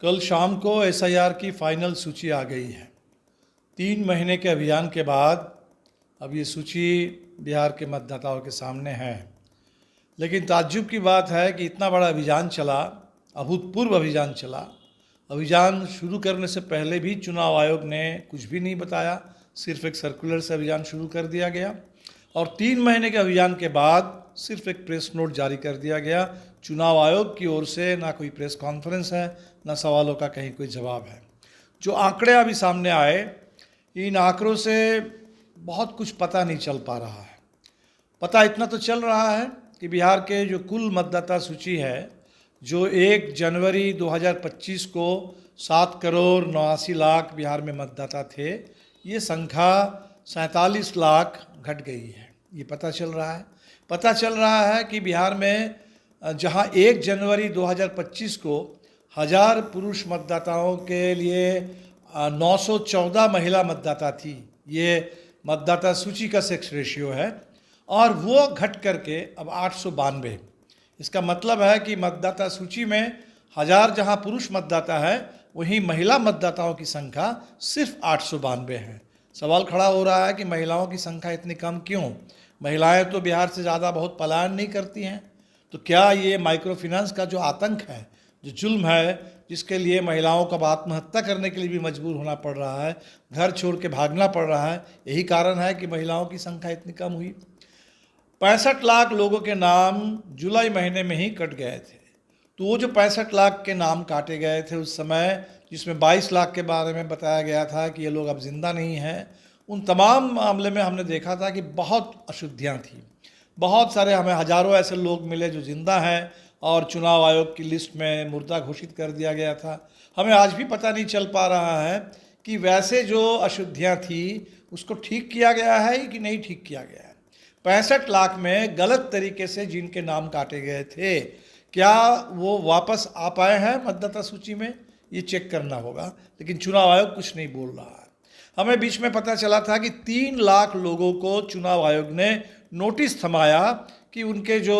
कल शाम को एसआईआर की फाइनल सूची आ गई है। 3 महीने के अभियान के बाद अब ये सूची बिहार के मतदाताओं के सामने है। लेकिन ताज्जुब की बात है कि इतना बड़ा अभियान चला, अभूतपूर्व अभियान चला। अभियान शुरू करने से पहले भी चुनाव आयोग ने कुछ भी नहीं बताया, सिर्फ एक सर्कुलर से अभियान शुरू कर दिया गया और 3 महीने के अभियान के बाद सिर्फ एक प्रेस नोट जारी कर दिया गया। चुनाव आयोग की ओर से ना कोई प्रेस कॉन्फ्रेंस है, ना सवालों का कहीं कोई जवाब है। जो आंकड़े अभी सामने आए, इन आंकड़ों से बहुत कुछ पता नहीं चल पा रहा है। पता इतना तो चल रहा है कि बिहार के जो कुल मतदाता सूची है, जो 1 जनवरी 2025 को 7,89,00,000 बिहार में मतदाता थे, ये संख्या 47 लाख घट गई है। ये पता चल रहा है। पता चल रहा है कि बिहार में जहां 1 जनवरी 2025 को 1000 पुरुष मतदाताओं के लिए 914 महिला मतदाता थी। ये मतदाता सूची का सेक्स रेशियो है और वो घट करके अब 892। इसका मतलब है कि मतदाता सूची में 1000 जहां पुरुष मतदाता है, वहीं महिला मतदाताओं की संख्या सिर्फ 892 है। सवाल खड़ा हो रहा है कि महिलाओं की संख्या इतनी कम क्यों? महिलाएं तो बिहार से ज़्यादा बहुत पलायन नहीं करती हैं। तो क्या ये माइक्रो फाइनेंस का जो आतंक है, जो जुल्म है, जिसके लिए महिलाओं को अब आत्महत्या करने के लिए भी मजबूर होना पड़ रहा है, घर छोड़ के भागना पड़ रहा है, यही कारण है कि महिलाओं की संख्या इतनी कम हुई? 65 लाख लोगों के नाम जुलाई महीने में ही कट गए थे। तो वो जो 65 लाख के नाम काटे गए थे उस समय, जिसमें 22 लाख के बारे में बताया गया था कि ये लोग अब जिंदा नहीं हैं, उन तमाम मामले में हमने देखा था कि बहुत अशुद्धियाँ थी। बहुत सारे हमें हजारों ऐसे लोग मिले जो जिंदा हैं और चुनाव आयोग की लिस्ट में मुर्दा घोषित कर दिया गया था। हमें आज भी पता नहीं चल पा रहा है कि वैसे जो अशुद्धियाँ थी उसको ठीक किया गया है कि नहीं ठीक किया गया है। 65 लाख में गलत तरीके से जिनके नाम काटे गए थे, क्या वो वापस आ पाए हैं मतदाता सूची में? ये चेक करना होगा। लेकिन चुनाव आयोग कुछ नहीं बोल रहा है। हमें बीच में पता चला था कि 3 लाख लोगों को चुनाव आयोग ने नोटिस थमाया कि उनके जो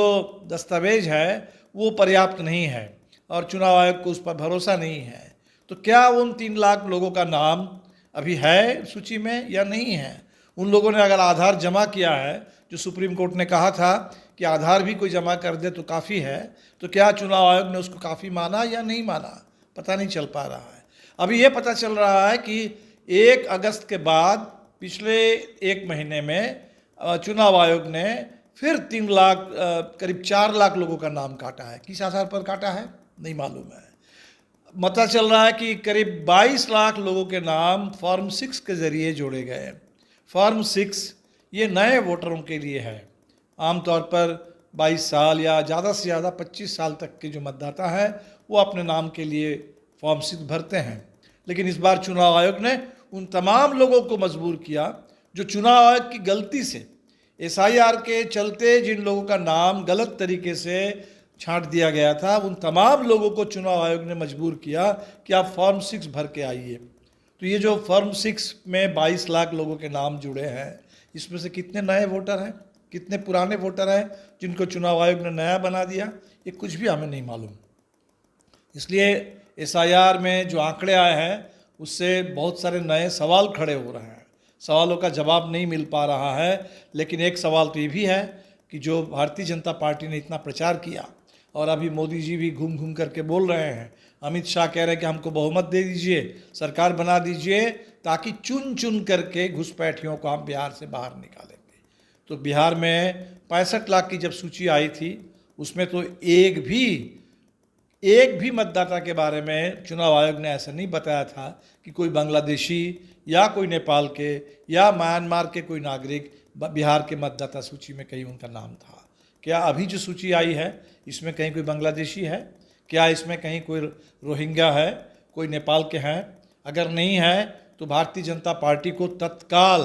दस्तावेज है वो पर्याप्त नहीं है और चुनाव आयोग को उस पर भरोसा नहीं है। तो क्या उन 3 लाख लोगों का नाम अभी है सूची में या नहीं है? उन लोगों ने अगर आधार जमा किया है, जो सुप्रीम कोर्ट ने कहा था कि आधार भी कोई जमा कर दे तो काफ़ी है, तो क्या चुनाव आयोग ने उसको काफ़ी माना या नहीं माना? पता नहीं चल पा रहा है। अभी ये पता चल रहा है कि 1 अगस्त के बाद पिछले 1 महीने में चुनाव आयोग ने फिर 3 लाख करीब 4 लाख लोगों का नाम काटा है। किस आधार पर काटा है नहीं मालूम है। पता चल रहा है कि करीब 22 लाख लोगों के नाम फॉर्म 6 के ज़रिए जोड़े गए। फॉर्म 6 ये नए वोटरों के लिए है। आमतौर पर 22 साल या ज़्यादा से ज़्यादा 25 साल तक के जो मतदाता है वो अपने नाम के लिए फॉर्म 6 भरते हैं। लेकिन इस बार चुनाव आयोग ने उन तमाम लोगों को मजबूर किया जो चुनाव आयोग की गलती से, एसआईआर के चलते जिन लोगों का नाम गलत तरीके से छांट दिया गया था, उन तमाम लोगों को चुनाव आयोग ने मजबूर किया कि आप फॉर्म 6 भर के आइए। तो ये जो फॉर्म 6 में 22 लाख लोगों के नाम जुड़े हैं, इसमें से कितने नए वोटर हैं, कितने पुराने वोटर हैं जिनको चुनाव आयोग ने नया बना दिया, ये कुछ भी हमें नहीं मालूम। इसलिए एसआईआर में जो आंकड़े आए हैं उससे बहुत सारे नए सवाल खड़े हो रहे हैं। सवालों का जवाब नहीं मिल पा रहा है। लेकिन एक सवाल तो ये भी है कि जो भारतीय जनता पार्टी ने इतना प्रचार किया और अभी मोदी जी भी घूम घूम करके बोल रहे हैं, अमित शाह कह रहे हैं कि हमको बहुमत दे दीजिए, सरकार बना दीजिए, ताकि चुन चुन करके घुसपैठियों को हम बिहार से बाहर निकालेंगे। तो बिहार में 65 लाख की जब सूची आई थी, उसमें तो एक भी मतदाता के बारे में चुनाव आयोग ने ऐसा नहीं बताया था कि कोई बांग्लादेशी या कोई नेपाल के या म्यांमार के कोई नागरिक बिहार के मतदाता सूची में कहीं उनका नाम था। क्या अभी जो सूची आई है इसमें कहीं कोई बांग्लादेशी है? क्या इसमें कहीं कोई रोहिंग्या है, कोई नेपाल के हैं? अगर नहीं है तो भारतीय जनता पार्टी को तत्काल,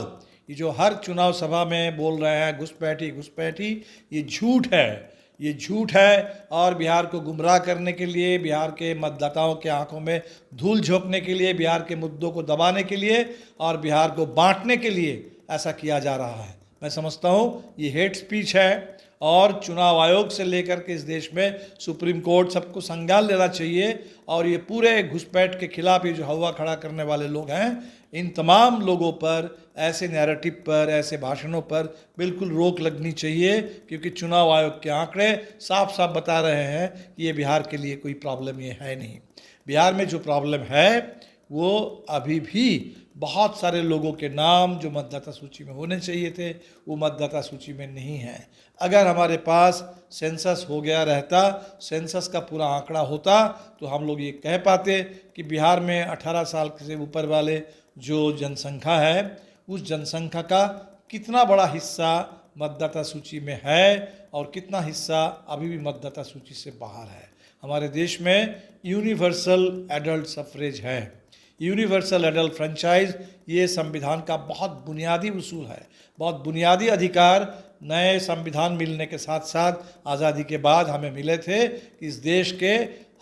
ये जो हर चुनाव सभा में बोल रहे हैं घुसपैठी, ये झूठ है। ये झूठ है और बिहार को गुमराह करने के लिए, बिहार के मतदाताओं के आंखों में धूल झोंकने के लिए, बिहार के मुद्दों को दबाने के लिए और बिहार को बांटने के लिए ऐसा किया जा रहा है। मैं समझता हूँ ये हेट स्पीच है और चुनाव आयोग से लेकर के इस देश में सुप्रीम कोर्ट सबको संज्ञान लेना चाहिए और ये पूरे घुसपैठ के खिलाफ ये जो हवा खड़ा करने वाले लोग हैं, इन तमाम लोगों पर, ऐसे नैरेटिव पर, ऐसे भाषणों पर बिल्कुल रोक लगनी चाहिए, क्योंकि चुनाव आयोग के आंकड़े साफ साफ बता रहे हैं कि ये बिहार के लिए कोई प्रॉब्लम ये है नहीं। बिहार में जो प्रॉब्लम है वो अभी भी बहुत सारे लोगों के नाम जो मतदाता सूची में होने चाहिए थे वो मतदाता सूची में नहीं है। अगर हमारे पास सेंसस हो गया रहता, सेंसस का पूरा आंकड़ा होता, तो हम लोग ये कह पाते कि बिहार में 18 साल से ऊपर वाले जो जनसंख्या है उस जनसंख्या का कितना बड़ा हिस्सा मतदाता सूची में है और कितना हिस्सा अभी भी मतदाता सूची से बाहर है। हमारे देश में यूनिवर्सल एडल्ट सफरेज है, यूनिवर्सल एडल्ट फ्रेंचाइज, ये संविधान का बहुत बुनियादी उसूल है, बहुत बुनियादी अधिकार नए संविधान मिलने के साथ साथ आज़ादी के बाद हमें मिले थे कि इस देश के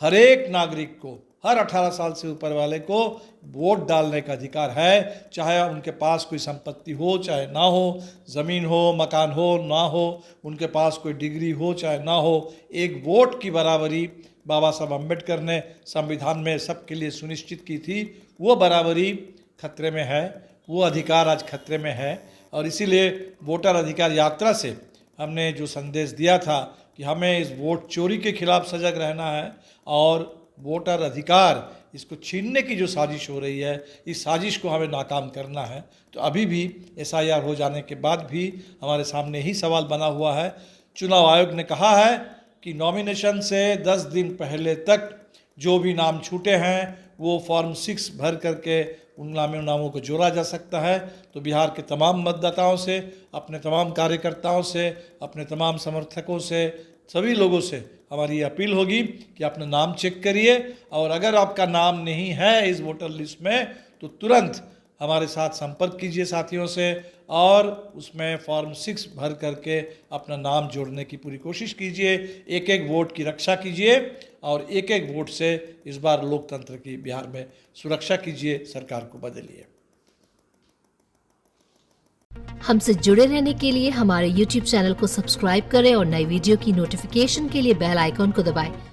हर एक नागरिक को, हर 18 साल से ऊपर वाले को वोट डालने का अधिकार है, चाहे उनके पास कोई संपत्ति हो चाहे ना हो, ज़मीन हो मकान हो ना हो, उनके पास कोई डिग्री हो चाहे ना हो। एक वोट की बराबरी बाबा साहब अम्बेडकर ने संविधान में सबके लिए सुनिश्चित की थी, वो बराबरी खतरे में है, वो अधिकार आज खतरे में है। और इसीलिए वोटर अधिकार यात्रा से हमने जो संदेश दिया था कि हमें इस वोट चोरी के खिलाफ सजग रहना है और वोटर अधिकार इसको छीनने की जो साजिश हो रही है, इस साजिश को हमें नाकाम करना है। तो अभी भी SIR हो जाने के बाद भी हमारे सामने ही सवाल बना हुआ है। चुनाव आयोग ने कहा है कि नॉमिनेशन से 10 दिन पहले तक जो भी नाम छूटे हैं वो फॉर्म 6 भर करके उन नामों को जोड़ा जा सकता है। तो बिहार के तमाम मतदाताओं से, अपने तमाम कार्यकर्ताओं से, अपने तमाम समर्थकों से, सभी लोगों से हमारी ये अपील होगी कि अपना नाम चेक करिए और अगर आपका नाम नहीं है इस वोटर लिस्ट में तो तुरंत हमारे साथ संपर्क कीजिए साथियों से और उसमें फॉर्म 6 भर करके अपना नाम जोड़ने की पूरी कोशिश कीजिए। एक एक वोट की रक्षा कीजिए और एक एक वोट से इस बार लोकतंत्र की बिहार में सुरक्षा कीजिए, सरकार को बदलिए। हमसे जुड़े रहने के लिए हमारे YouTube चैनल को सब्सक्राइब करें और नई वीडियो की नोटिफिकेशन के लिए बेल आइकॉन को दबाएं।